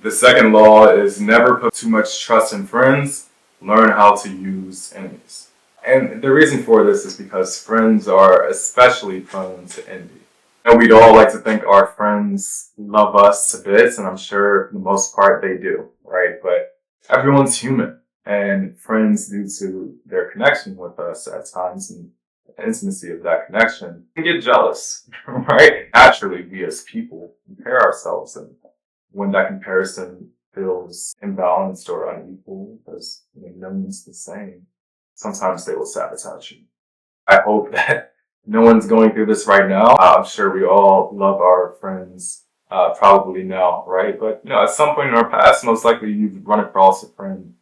The second law is never put too much trust in friends. Learn how to use enemies. And the reason for this is because friends are especially prone to envy. And we'd all like to think our friends love us to bits, and I'm sure for the most part they do, right? But everyone's human, and friends, due to their connection with us at times and the intimacy of that connection, can get jealous, right? Naturally, we as people compare ourselves, and when that comparison feels imbalanced or unequal, because no one's the same, sometimes they will sabotage you. I hope that no one's going through this right now. I'm sure we all love our friends, probably now, right? But at some point in our past, most likely you've run across a friend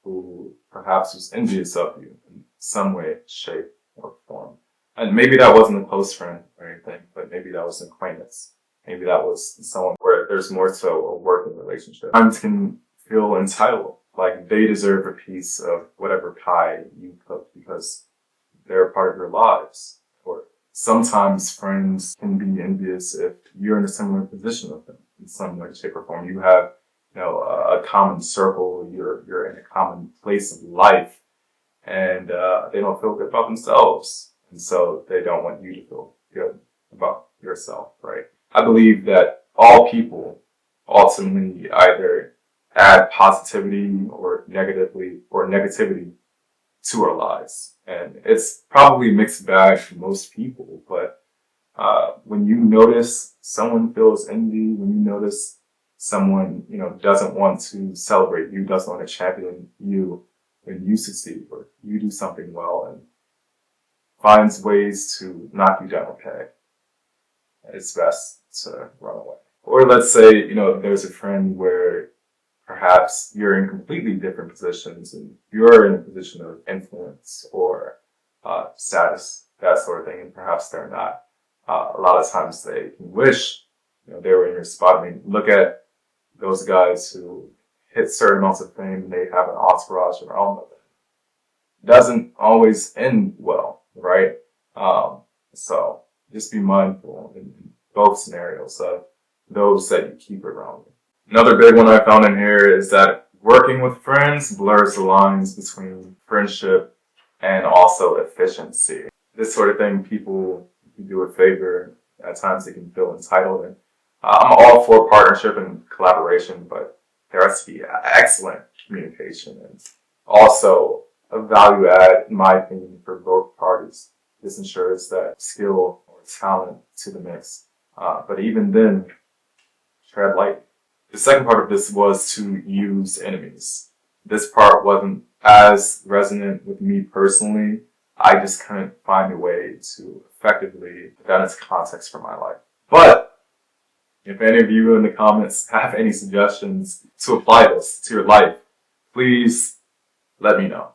who perhaps was envious of you in some way, shape, or form. And maybe that wasn't a close friend or anything, but maybe that was an acquaintance. Maybe that was someone where there's more so a working relationship. Friends can feel entitled, like they deserve a piece of whatever pie you cook because they're a part of your lives. Or sometimes friends can be envious if you're in a similar position with them in some way, shape, or form. You have, a common circle. You're in a common place of life, and they don't feel good about themselves, and so they don't want you to feel good about yourself, right? I believe that all people ultimately either add positivity or negativity to our lives. And it's probably a mixed bag for most people, but when you notice someone feels envy, when you notice someone, doesn't want to celebrate you, doesn't want to champion you when you succeed or you do something well and finds ways to knock you down a peg, it's best to run away. Or let's say, there's a friend where perhaps you're in completely different positions and you're in a position of influence or status, that sort of thing, and perhaps they're not. A lot of times they can wish they were in your spot. I mean, look at those guys who hit certain amounts of fame and they have an entourage around them. It doesn't always end well, right? So just be mindful in both scenarios of those that you keep around you. Another big one I found in here is that working with friends blurs the lines between friendship and also efficiency. This sort of thing, people can do a favor. At times they can feel entitled. And I'm all for partnership and collaboration, but there has to be excellent communication and also a value add, in my opinion, for both parties. This ensures that skill or talent to the mix. But even then, tread lightly. The second part of this was to use enemies. This part wasn't as resonant with me personally. I just couldn't find a way to effectively put that into context for my life. But if any of you in the comments have any suggestions to apply this to your life, please let me know.